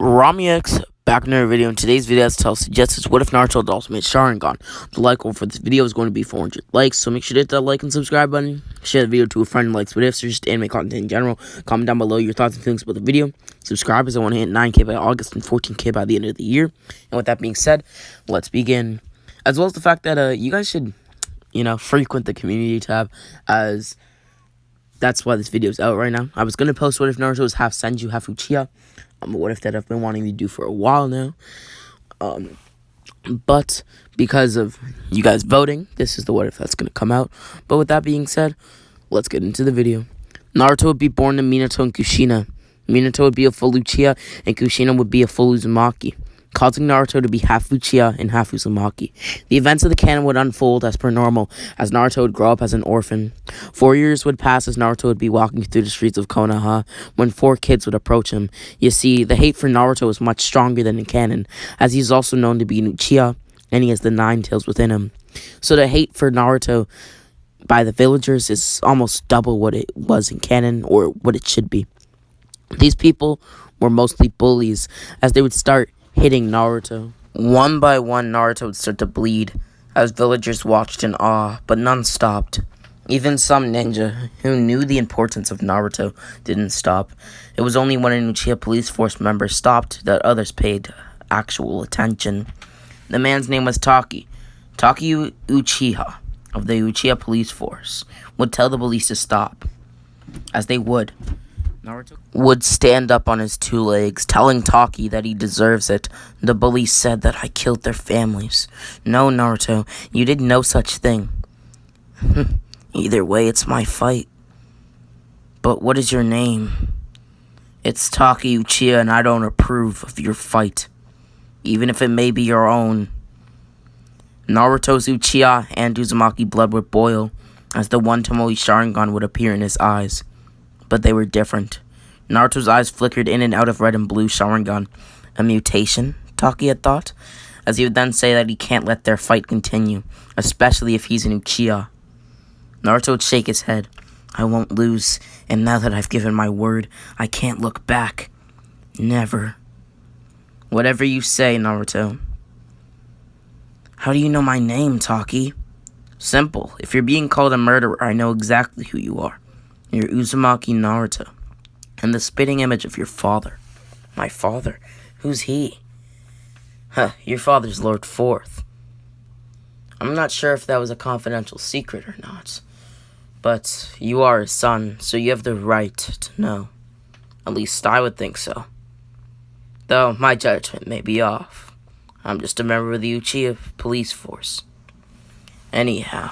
RamiX back in another video. In today's video, as Tell suggests, what if Naruto had the ultimate Sharingan? The like goal for this video is going to be 400 likes, so make sure to hit that like and subscribe button. Share the video to a friend who likes what ifs or just anime content in general. Comment down below your thoughts and feelings about the video. Subscribe as I want to hit 9K by August and 14K by the end of the year. And with that being said, let's begin. As well as the fact that you guys should, frequent the community tab, as that's why this video is out right now. I was going to post what if Naruto was half Senju, half Uchiha. What if that I've been wanting to do for a while now. But because of you guys voting, this is the what if that's going to come out. But with that being said, let's get into the video. Naruto would be born to Minato and Kushina. Minato would be a full Uchiha, and Kushina would be a full Uzumaki, causing Naruto to be half Uchiha and half Uzumaki. The events of the canon would unfold as per normal, as Naruto would grow up as an orphan. 4 years would pass as Naruto would be walking through the streets of Konoha when 4 kids would approach him. You see, the hate for Naruto is much stronger than in canon, as he is also known to be an Uchiha, and he has the 9 tails within him. So the hate for Naruto by the villagers is almost double what it was in canon, or what it should be. These people were mostly bullies, as they would start hitting Naruto. One by one, Naruto would start to bleed, as villagers watched in awe, but none stopped. Even some ninja, who knew the importance of Naruto, didn't stop. It was only when an Uchiha police force member stopped that others paid actual attention. The man's name was Taki. Taki Uchiha, of the Uchiha police force, would tell the police to stop, as they would. Naruto would stand up on his 2 legs, telling Taki that he deserves it. The bullies said that I killed their families. No, Naruto, you did no such thing. Either way, it's my fight. But what is your name? It's Taki Uchiha, and I don't approve of your fight, even if it may be your own. Naruto's Uchiha and Uzumaki blood would boil, as the one Tomoe Sharingan would appear in his eyes. But they were different. Naruto's eyes flickered in and out of red and blue Sharingan. A mutation, Taki had thought, as he would then say that he can't let their fight continue, especially if he's an Uchiha. Naruto would shake his head. I won't lose, and now that I've given my word, I can't look back. Never. Whatever you say, Naruto. How do you know my name, Taki? Simple. If you're being called a murderer, I know exactly who you are. You're Uzumaki Naruto, and the spitting image of your father. My father? Who's he? Your father's Lord Fourth. I'm not sure if that was a confidential secret or not, but you are his son, so you have the right to know. At least I would think so. Though my judgment may be off. I'm just a member of the Uchiha police force. Anyhow.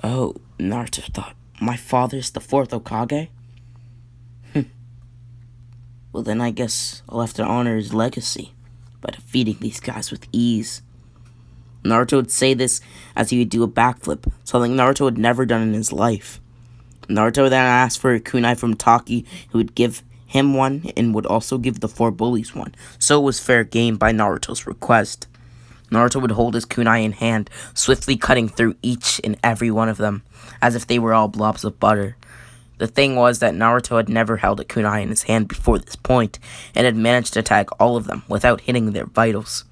Oh, Naruto thought. My father's the 4th Hokage? Well, then I guess I'll have to honor his legacy by defeating these guys with ease. Naruto would say this as he would do a backflip, something Naruto had never done in his life. Naruto then asked for a kunai from Taki, who would give him one and would also give the 4 bullies one, so it was fair game by Naruto's request. Naruto would hold his kunai in hand, swiftly cutting through each and every one of them, as if they were all blobs of butter. The thing was that Naruto had never held a kunai in his hand before this point, and had managed to tag all of them without hitting their vitals.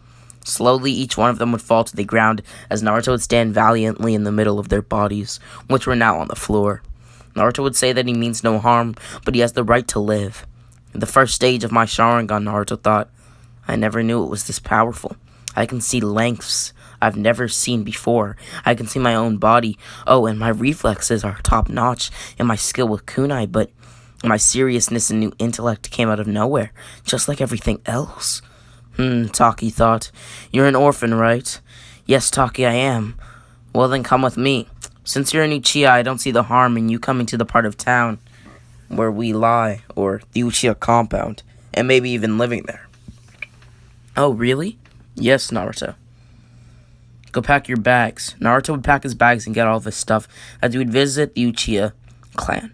Slowly, each one of them would fall to the ground, as Naruto would stand valiantly in the middle of their bodies, which were now on the floor. Naruto would say that he means no harm, but he has the right to live. The first stage of my Sharingan, Naruto thought. I never knew it was this powerful. I can see lengths I've never seen before. I can see my own body. Oh, and my reflexes are top-notch in my skill with kunai, but my seriousness and new intellect came out of nowhere, just like everything else. Taki thought. You're an orphan, right? Yes, Taki, I am. Well, then come with me. Since you're an Uchiha, I don't see the harm in you coming to the part of town where we lie, or the Uchiha compound, and maybe even living there. Oh, really? Yes, Naruto. Go pack your bags. Naruto would pack his bags and get all of his stuff as he would visit the Uchiha clan.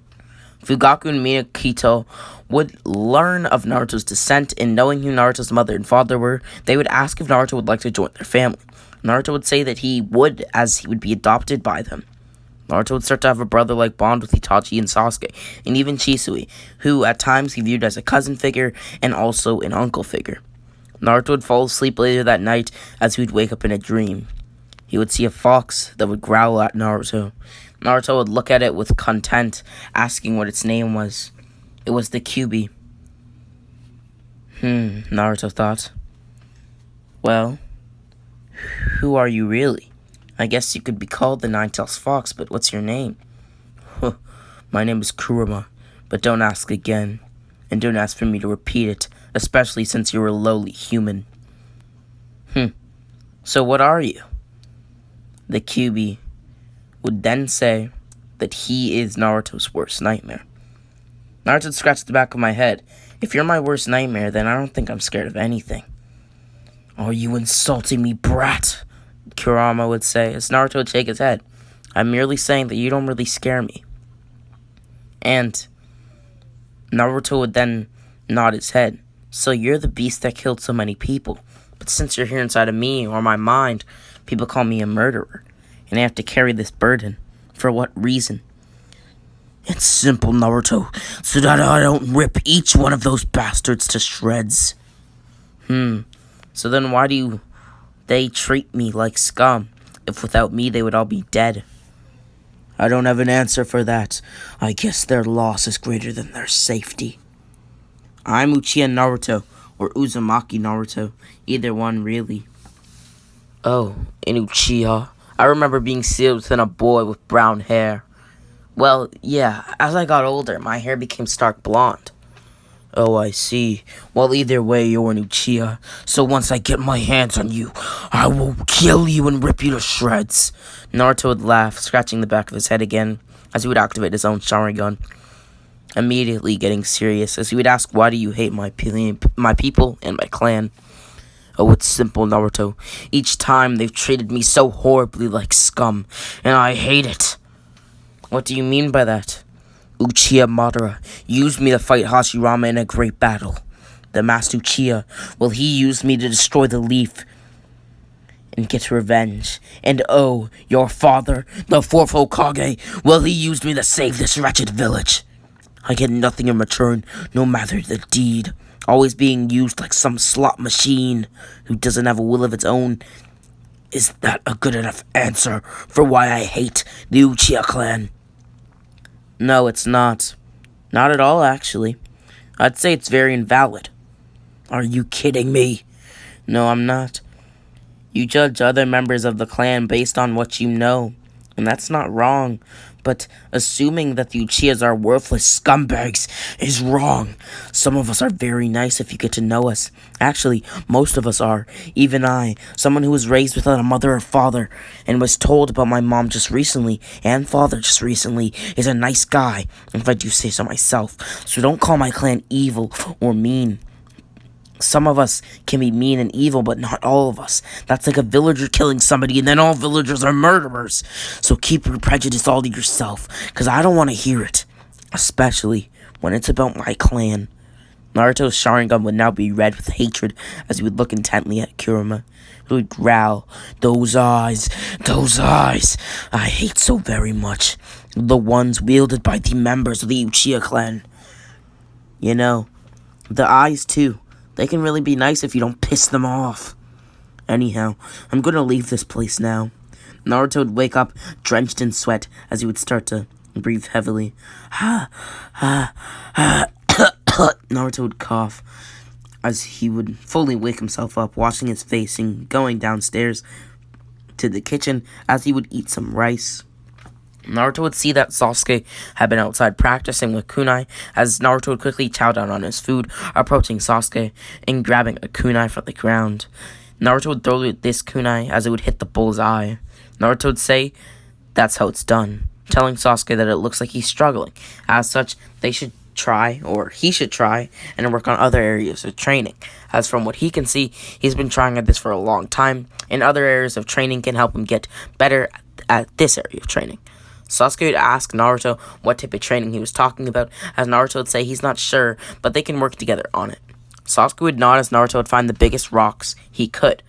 Fugaku and Minato would learn of Naruto's descent, and knowing who Naruto's mother and father were, they would ask if Naruto would like to join their family. Naruto would say that he would, as he would be adopted by them. Naruto would start to have a brother-like bond with Itachi and Sasuke, and even Chisui, who at times he viewed as a cousin figure and also an uncle figure. Naruto would fall asleep later that night as he would wake up in a dream. He would see a fox that would growl at Naruto. Naruto would look at it with content, asking what its name was. It was the Kyuubi. Naruto thought. Well, who are you really? I guess you could be called the Nine-Tailed Fox, but what's your name? My name is Kurama, but don't ask again. And don't ask for me to repeat it, especially since you're a lowly human. So what are you? The Kyuubi would then say that he is Naruto's worst nightmare. Naruto scratched the back of my head. If you're my worst nightmare, then I don't think I'm scared of anything. Are you insulting me, brat? Kurama would say, as Naruto would shake his head. I'm merely saying that you don't really scare me. And Naruto would then nod his head. So you're the beast that killed so many people. But since you're here inside of me or my mind, people call me a murderer. And I have to carry this burden. For what reason? It's simple, Naruto. So that I don't rip each one of those bastards to shreds. So then why do they treat me like scum, if without me they would all be dead? I don't have an answer for that. I guess their loss is greater than their safety. I'm Uchiha Naruto, or Uzumaki Naruto. Either one, really. Oh, in Uchiha. I remember being sealed within a boy with brown hair. Well, yeah, as I got older, my hair became stark blonde. Oh, I see. Well, either way, you're an Uchiha. So once I get my hands on you, I will kill you and rip you to shreds. Naruto would laugh, scratching the back of his head again, as he would activate his own Sharingan. Immediately getting serious, as he would ask, why do you hate my people and my clan? Oh, it's simple, Naruto. Each time they've treated me so horribly like scum, and I hate it. What do you mean by that? Uchiha Madara used me to fight Hashirama in a great battle. The Master Uchiha, well, he used me to destroy the leaf and get revenge. And oh, your father, the fourth Hokage, well, he used me to save this wretched village. I get nothing in return, no matter the deed. Always being used like some slot machine who doesn't have a will of its own. Is that a good enough answer for why I hate the Uchiha clan? No, it's not. Not at all, actually. I'd say it's very invalid. Are you kidding me? No, I'm not. You judge other members of the clan based on what you know, and that's not wrong. But assuming that the Uchihas are worthless scumbags is wrong. Some of us are very nice if you get to know us. Actually, most of us are. Even I, someone who was raised without a mother or father, and was told about my mom just recently, and father just recently, is a nice guy, if I do say so myself. So don't call my clan evil or mean. Some of us can be mean and evil, but not all of us. That's like a villager killing somebody, and then all villagers are murderers. So keep your prejudice all to yourself, because I don't want to hear it. Especially when it's about my clan. Naruto's Sharingan would now be red with hatred as he would look intently at Kurama. He would growl, those eyes, I hate so very much. The ones wielded by the members of the Uchiha clan. You know, the eyes too. They can really be nice if you don't piss them off. Anyhow, I'm gonna leave this place now. Naruto would wake up, drenched in sweat, as he would start to breathe heavily. Naruto would cough, as he would fully wake himself up, washing his face and going downstairs to the kitchen, as he would eat some rice. Naruto would see that Sasuke had been outside practicing with kunai, as Naruto would quickly chow down on his food, approaching Sasuke and grabbing a kunai from the ground. Naruto would throw this kunai as it would hit the bull's eye. Naruto would say, that's how it's done, telling Sasuke that it looks like he's struggling. As such, they should try, or he should try, and work on other areas of training. As from what he can see, he's been trying at this for a long time, and other areas of training can help him get better at this area of training. Sasuke would ask Naruto what type of training he was talking about, as Naruto would say he's not sure, but they can work together on it. Sasuke would nod as Naruto would find the biggest rocks he could,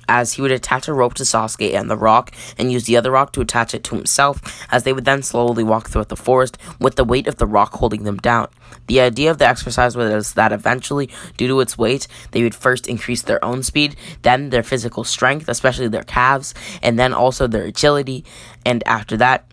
as he would attach a rope to Sasuke and the rock and use the other rock to attach it to himself, as they would then slowly walk throughout the forest with the weight of the rock holding them down. The idea of the exercise was that eventually, due to its weight, they would first increase their own speed, then their physical strength, especially their calves, and then also their agility, and after that,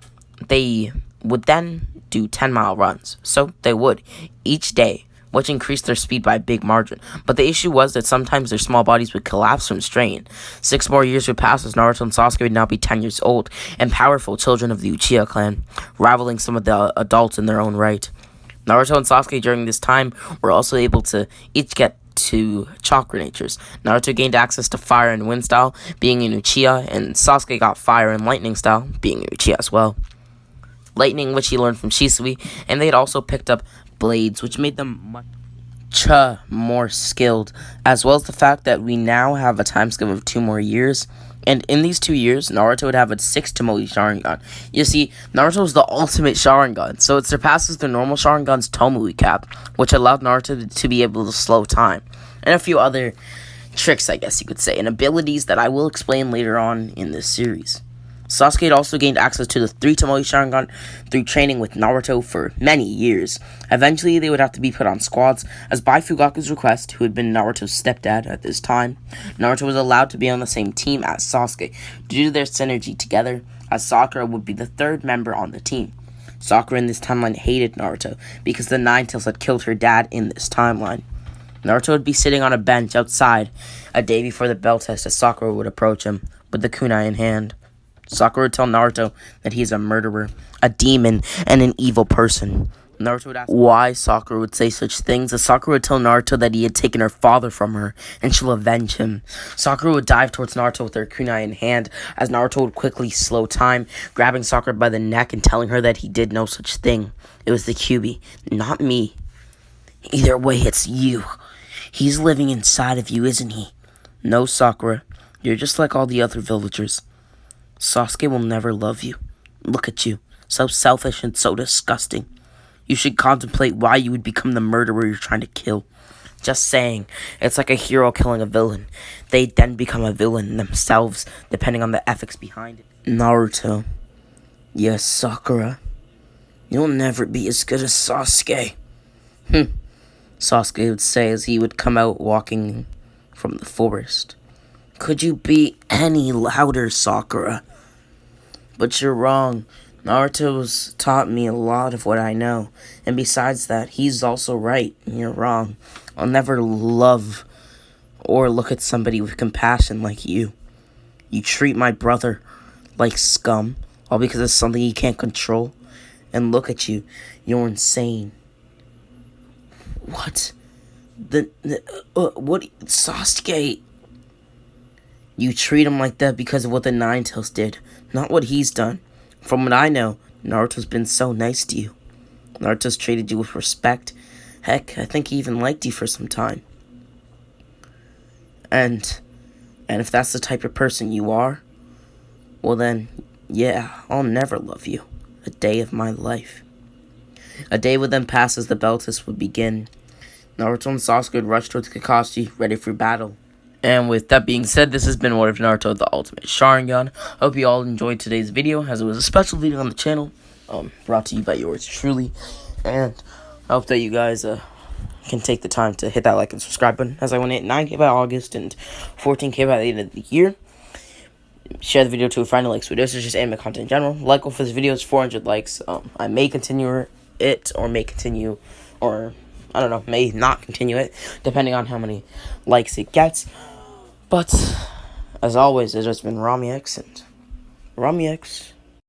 they would then do 10-mile runs. So they would, each day, which increased their speed by a big margin. But the issue was that sometimes their small bodies would collapse from strain. 6 more years would pass as Naruto and Sasuke would now be 10 years old and powerful children of the Uchiha clan, rivaling some of the adults in their own right. Naruto and Sasuke during this time were also able to each get 2 chakra natures. Naruto gained access to fire and wind style, being an Uchiha, and Sasuke got fire and lightning style, being an Uchiha as well. Lightning, which he learned from Shisui, and they had also picked up blades, which made them much more skilled, as well as the fact that we now have a time skip of 2 more years, and in these 2 years, Naruto would have a 6th Tomoe Sharingan. You see, Naruto is the ultimate Sharingan, so it surpasses the normal Sharingan's Tomoe cap, which allowed Naruto to be able to slow time, and a few other tricks, I guess you could say, and abilities that I will explain later on in this series. Sasuke had also gained access to the 3 Tomoe Sharingan through training with Naruto for many years. Eventually, they would have to be put on squads, as by Fugaku's request, who had been Naruto's stepdad at this time, Naruto was allowed to be on the same team as Sasuke, due to their synergy together, as Sakura would be the 3rd member on the team. Sakura in this timeline hated Naruto, because the Nine-Tails had killed her dad in this timeline. Naruto would be sitting on a bench outside a day before the bell test as Sakura would approach him, with the kunai in hand. Sakura would tell Naruto that he is a murderer, a demon, and an evil person. Naruto would ask why Sakura would say such things, as Sakura would tell Naruto that he had taken her father from her, and she'll avenge him. Sakura would dive towards Naruto with her kunai in hand, as Naruto would quickly slow time, grabbing Sakura by the neck and telling her that he did no such thing. It was the Kyuubi, not me. Either way, it's you. He's living inside of you, isn't he? No, Sakura. You're just like all the other villagers. Sasuke will never love you. Look at you, so selfish and so disgusting. You should contemplate why you would become the murderer you're trying to kill. Just saying, it's like a hero killing a villain. They then become a villain themselves, depending on the ethics behind it. Naruto. Yes, Sakura. You'll never be as good as Sasuke. Sasuke would say as he would come out walking from the forest. Could you be any louder, Sakura? But you're wrong. Naruto's taught me a lot of what I know. And besides that, he's also right. You're wrong. I'll never love or look at somebody with compassion like you. You treat my brother like scum, all because of something he can't control. And look at you. You're insane. What? What? Sasuke... You treat him like that because of what the Nine-Tails did, not what he's done. From what I know, Naruto's been so nice to you. Naruto's treated you with respect. Heck, I think he even liked you for some time. And if that's the type of person you are, well then, yeah, I'll never love you. A day of my life. A day would then pass as the bell test would begin. Naruto and Sasuke would rush towards Kakashi, ready for battle. And with that being said, this has been What If Naruto, the Ultimate Sharingan. I hope you all enjoyed today's video, as it was a special video on the channel, brought to you by yours truly. And I hope that you guys can take the time to hit that like and subscribe button, as I want to hit 9K by August and 14K by the end of the year. Share the video to a friend who likes videos, or just anime content in general. Like goal for this video is 400 likes. I may continue it, or may continue, or I don't know, may not continue it, depending on how many likes it gets. But, as always, it's just been Rami X, and Rami X